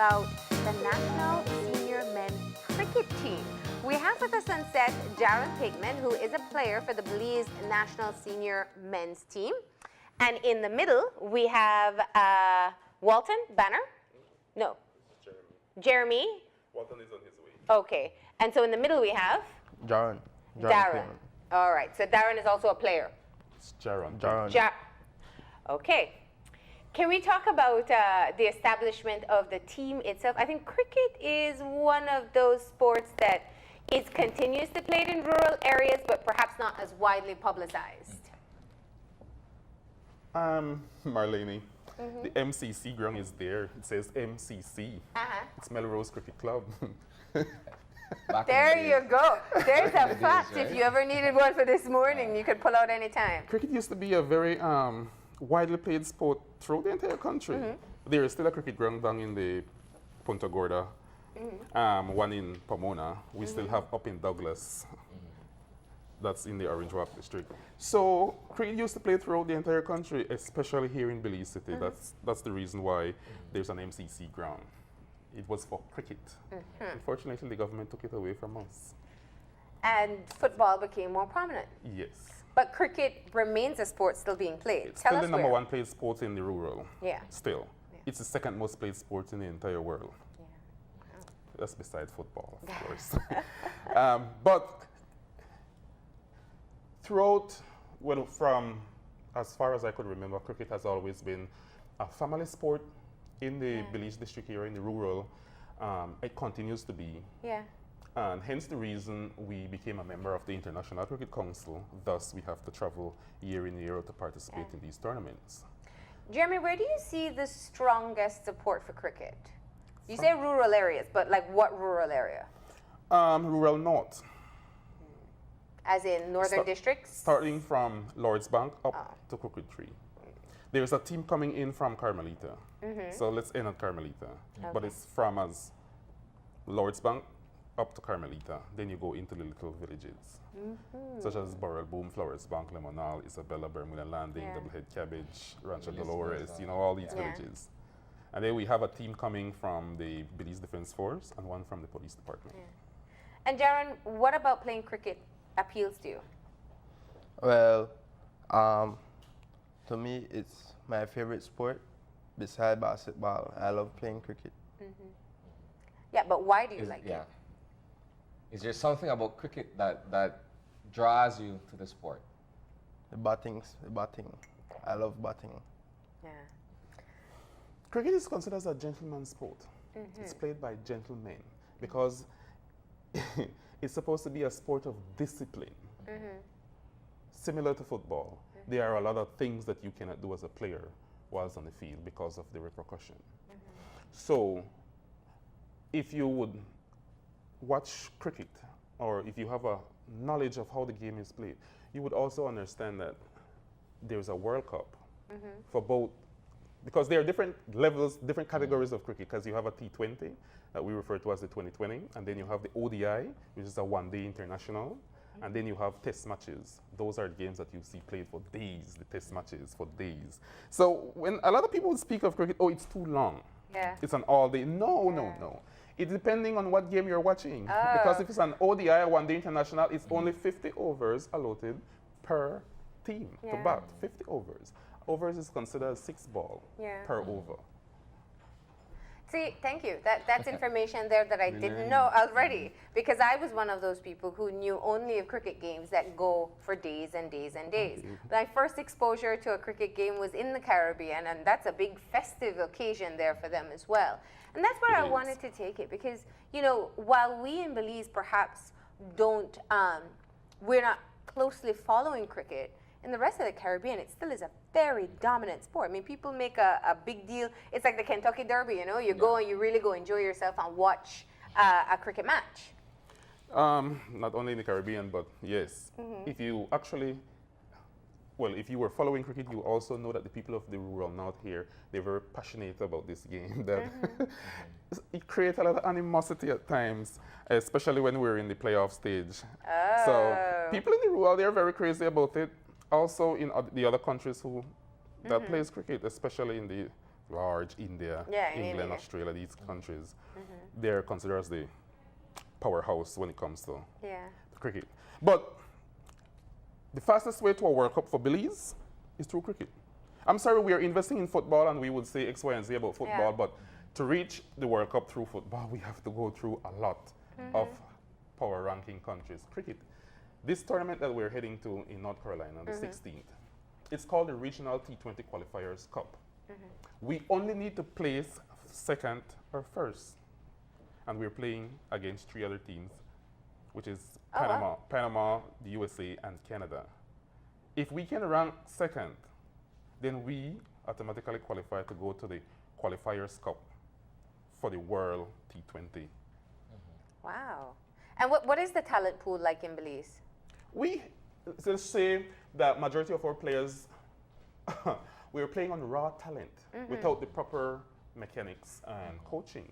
about the National Senior Men's Cricket Team. We have with us on set Jaron Pakeman, who is a player for the Belize National Senior Men's Team. And in the middle, we have Walton Banner. No. Jeremy. Walton is on his way. Okay. And so in the middle, we have? Jaron. Darren. All right. So Darren is also a player. It's Jaron. Okay. Can we talk about the establishment of the team itself? I think cricket is one of those sports that is continuously played in rural areas, but perhaps not as widely publicized. Marlene, the MCC ground is there. It says MCC. It's Melrose Cricket Club. There you go. There's a fact. If you ever needed one for this morning, you could pull out any time. Cricket used to be a very widely played sport throughout the entire country. There is still a cricket ground down in the Punta Gorda, one in Pomona. We still have up in Douglas. That's in the Orange Walk district. So cricket used to play throughout the entire country, especially here in Belize City. That's the reason why there's an MCC ground. It was for cricket. Unfortunately, the government took it away from us. And football became more prominent. Yes. But cricket remains a sport still being played. It's still the number one played sport in the rural. Yeah. Still. Yeah. It's the second most played sport in the entire world. Yeah. Wow. That's beside football, of course. But throughout, well, from as far as I could remember, cricket has always been a family sport in the Belize district here in the rural. It continues to be. Yeah. And hence the reason we became a member of the International Cricket Council. Thus, we have to travel year in, year out to participate in these tournaments. Jeremy, where do you see the strongest support for cricket? You say rural areas, but like what rural area? Rural North. As in northern districts? Starting from Lord's Bank up to Crooked Tree. There's a team coming in from Carmelita. So let's end at Carmelita. But it's from as Lord's Bank up to Carmelita. Then you go into the little villages, such as Burrell, Boom, Flores Bank, Lemonal, Isabella, Bermuda Landing, Doublehead Cabbage, Rancho Dolores, you know, all these villages. And then we have a team coming from the Belize Defense Force and one from the police department. And Jaron, what about playing cricket appeals to you? Well, to me, it's my favorite sport beside basketball. I love playing cricket. Yeah, but why do you like it? Is there something about cricket that draws you to the sport? The batting. I love batting. Yeah. Cricket is considered as a gentleman's sport. It's played by gentlemen because it's supposed to be a sport of discipline. Similar to football, there are a lot of things that you cannot do as a player whilst on the field because of the repercussion. So, if you would watch cricket, or if you have a knowledge of how the game is played, you would also understand that there's a World Cup for both, because there are different levels, different categories of cricket, because you have a T20 that we refer to as the 2020, and then you have the ODI, which is a one-day international, and then you have test matches. Those are games that you see played for days, the test matches for days. So when a lot of people speak of cricket, oh, it's too long. Yeah. It's an all-day. No. It's depending on what game you're watching. Because if it's an ODI, one-day international, it's only 50 overs allotted per team to bat. 50 overs. Overs is considered 6 ball per over. See, thank you. That's information there that I didn't know already, because I was one of those people who knew only of cricket games that go for days and days and days. My first exposure to a cricket game was in the Caribbean, and that's a big festive occasion there for them as well. And that's where I wanted to take it, because, you know, while we in Belize perhaps don't, we're not closely following cricket, in the rest of the Caribbean, it still is a very dominant sport. I mean, people make a big deal. It's like the Kentucky Derby, you know? You go and you really go enjoy yourself and watch a cricket match. Not only in the Caribbean, but yes. If you actually, well, if you were following cricket, you also know that the people of the rural north here, they're very passionate about this game. That it creates a lot of animosity at times, especially when we're in the playoff stage. So people in the rural, they're very crazy about it. Also in the other countries that plays cricket, especially in the large India, Yeah, in England, India. Australia, these countries, they're considered as the powerhouse when it comes to Yeah. cricket. But the fastest way to a World Cup for Belize is through cricket. I'm sorry, we are investing in football and we would say X, Y, and Z about football, Yeah. but to reach the World Cup through football, we have to go through a lot of power ranking countries. Cricket. This tournament that we're heading to in North Carolina, the 16th, it's called the Regional T20 Qualifiers Cup. We only need to place second or first. And we're playing against 3 other teams, which is Oh, wow. Panama, the USA, and Canada. If we can rank second, then we automatically qualify to go to the Qualifiers Cup for the World T20. Wow. And what is the talent pool like in Belize? We just say that majority of our players, we're playing on raw talent without the proper mechanics and coaching.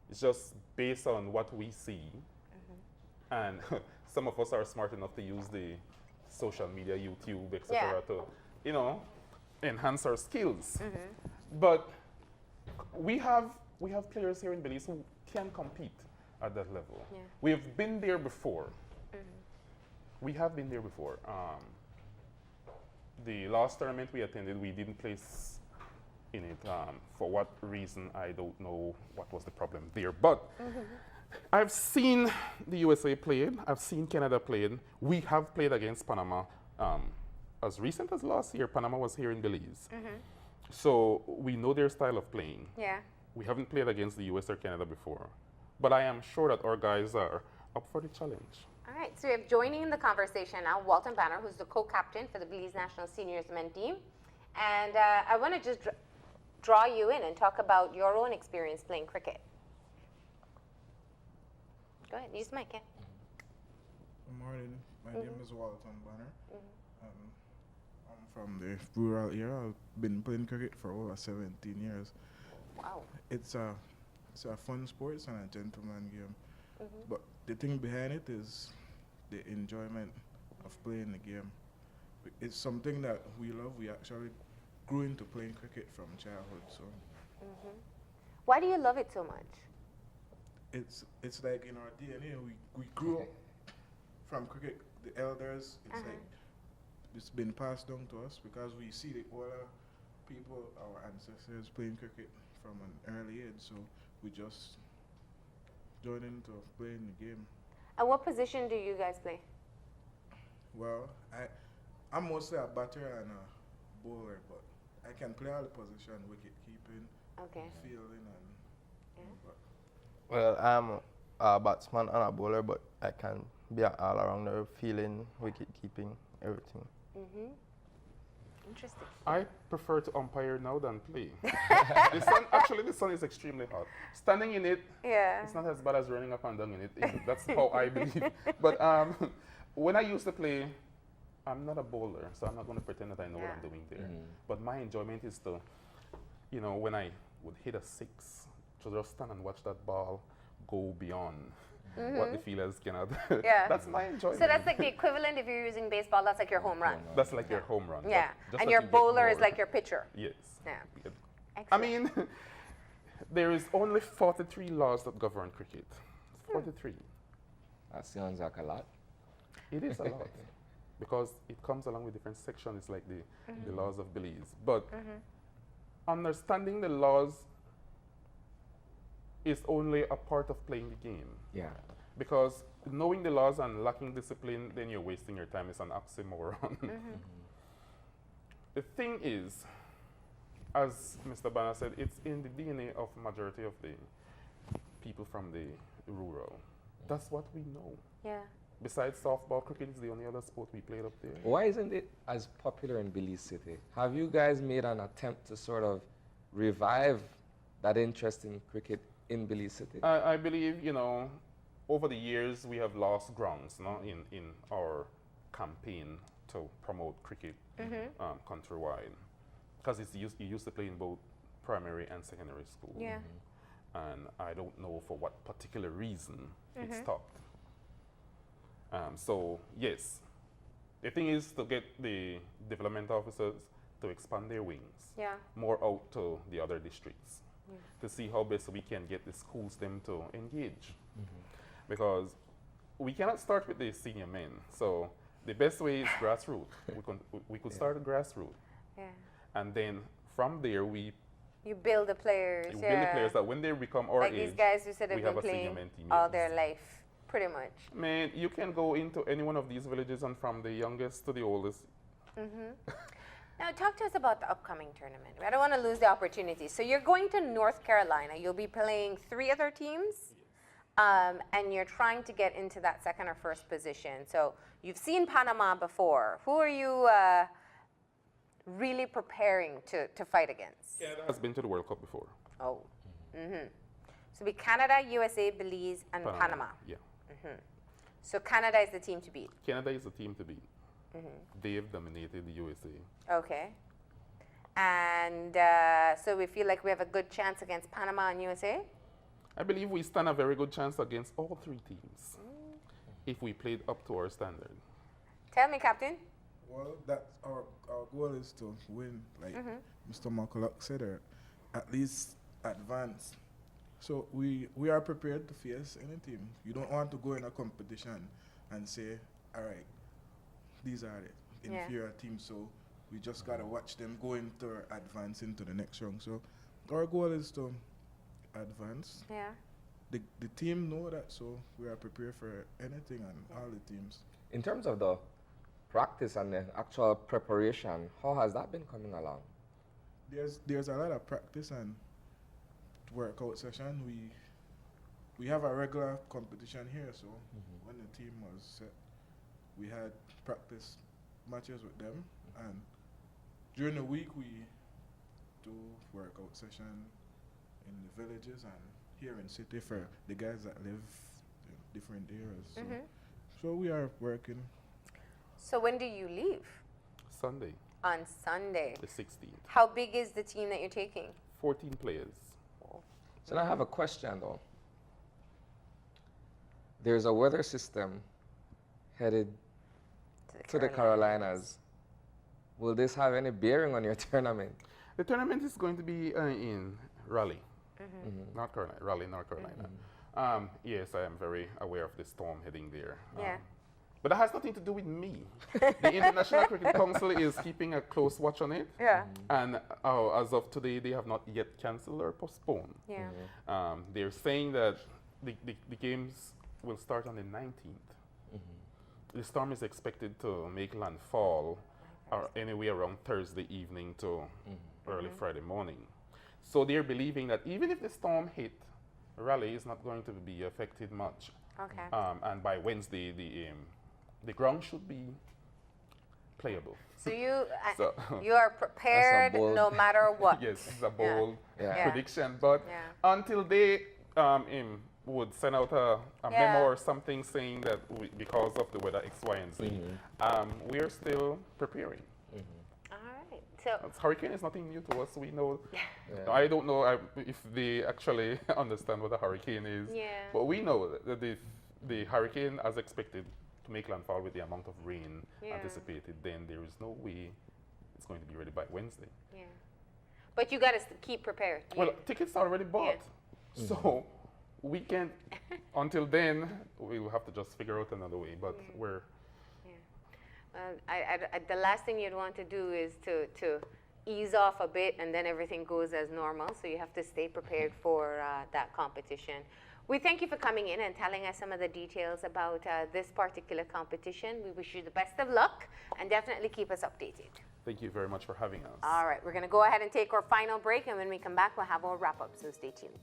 It's just based on what we see. And some of us are smart enough to use the social media, YouTube, etc., to, enhance our skills. But we have players here in Belize who can compete at that level. Yeah. We have been there before. We have been there before. The last tournament we attended, we didn't place in it. For what reason, I don't know what was the problem there. But I've seen the USA played. I've seen Canada played. We have played against Panama. As recent as last year, Panama was here in Belize. So we know their style of playing. Yeah. We haven't played against the US or Canada before. But I am sure that our guys are up for the challenge. All right, so we have joining in the conversation now Walton Banner, who's the co-captain for the Belize National Seniors Men team. And I want to just draw you in and talk about your own experience playing cricket. Go ahead, use the mic, yeah. Good morning. My name is Walton Banner. I'm from the rural area. I've been playing cricket for over 17 years. Wow. It's a fun sport and a gentleman game. But the thing behind it is the enjoyment of playing the game. It's something that we love. We actually grew into playing cricket from childhood. So Why do you love it so much? it's like in our DNA. We grew up from cricket. The elders, it's been passed down to us because we see the older people, our ancestors, playing cricket from an early age. So we just joined into playing the game. And what position do you guys play? Well, I'm mostly a batter and a bowler, but I can play all the position: wicket keeping, Okay. fielding, and. But Well, I'm a batsman and a bowler, but I can be an all-rounder, fielding, wicket keeping, everything. Interesting. I prefer to umpire now than play. The sun is extremely hot. Standing in it, Yeah. it's not as bad as running up and down in it. That's how I believe. But when I used to play, I'm not a bowler, so I'm not going to pretend that I know what I'm doing there. But my enjoyment is to, when I would hit a 6, to just stand and watch that ball go beyond what the fielders cannot. Yeah. That's my enjoyment. So that's like the equivalent if you're using baseball, that's like your home run. That's like your home run. Yeah. Just And that your you get bowler is more. like your pitcher. Yes. Yeah. I Excellent. mean, there is only 43 laws that govern cricket. 43. That sounds like a lot. It is a lot because it comes along with different sections. It's like the laws of Belize. But understanding the laws is only a part of playing the game. Yeah. Because knowing the laws and lacking discipline, then you're wasting your time. It's an oxymoron. The thing is, as Mr. Banner said, it's in the DNA of majority of the people from the rural. That's what we know. Yeah. Besides softball, cricket is the only other sport we played up there. Why isn't it as popular in Belize City? Have you guys made an attempt to sort of revive that interest in cricket in Belize City? I believe, over the years we have lost grounds in our campaign to promote cricket countrywide. Because it used to play in both primary and secondary school. Yeah. And I don't know for what particular reason it stopped. So yes, the thing is to get the development officers to expand their wings Yeah. more out to the other districts to see how best we can get the schools them to engage. Because we cannot start with the senior men. So the best way is grassroots. We could start at grassroots. Yeah. And then from there, we You build the players. build Yeah. the players that when they become our Like age, these guys who said we they've have been a senior playing men team. all yes. their life, pretty much. Man, you can go into any one of these villages and from the youngest to the oldest. Now, talk to us about the upcoming tournament. I don't want to lose the opportunity. So you're going to North Carolina. You'll be playing 3 other teams, and you're trying to get into that second or first position. So you've seen Panama before. Who are you really preparing to fight against? Canada has been to the World Cup before. Oh. So it'll be Canada, USA, Belize, and Panama. Yeah. So Canada is the team to beat. Canada is the team to beat. They've dominated the USA. Okay. And so we feel like we have a good chance against Panama and USA? I believe we stand a very good chance against all 3 teams if we played up to our standard. Tell me, Captain. Well, that's our goal is to win, like Mr. McCullough said, or at least advance. So we are prepared to face any team. You don't want to go in a competition and say, all right, these are the inferior teams, so we just got to watch them go into or advance into the next round. So our goal is to advance. Yeah. The team know that, so we are prepared for anything and all the teams. In terms of the practice and the actual preparation, how has that been coming along? There's a lot of practice and workout session. We have a regular competition here, so when the team was set, we had practice matches with them, and during the week we do workout session in the villages and here in city for the guys that live in different areas. So we are working. So when do you leave? Sunday, On Sunday. the 16th. How big is the team that you're taking? 14 players. So now I have a question though. There's a weather system headed to the Carolinas. Will this have any bearing on your tournament? The tournament is going to be in Raleigh, North Carolina. Raleigh, North Carolina. Yes, I am very aware of the storm heading there. Yeah. But that has nothing to do with me. The International Cricket Council is keeping a close watch on it. Yeah. And as of today, they have not yet cancelled or postponed. Yeah. They're saying that the games will start on the 19th. The storm is expected to make landfall anywhere around Thursday evening to early Friday morning. So they're believing that even if the storm hit, Raleigh is not going to be affected much. Okay. And by Wednesday, the ground should be playable. So you So- you are prepared bold- no matter what. Yes, it's a bold Yeah. prediction. But until they would send out a memo or something saying that because of the weather X, Y, and Z, we are still preparing. All right. So Hurricane is nothing new to us. We know. I don't know if they actually understand what a hurricane is. Yeah. But we know that the hurricane, as expected, to make landfall with the amount of rain anticipated, then there is no way it's going to be ready by Wednesday. yeah. But you got to keep prepared. Well, tickets are already bought. So we can't, until then, we'll have to just figure out another way. But we're. The last thing you'd want to do is to ease off a bit and then everything goes as normal. So you have to stay prepared for that competition. We thank you for coming in and telling us some of the details about this particular competition. We wish you the best of luck and definitely keep us updated. Thank you very much for having us. All right, we're going to go ahead and take our final break, and when we come back, we'll have our wrap-up, so stay tuned.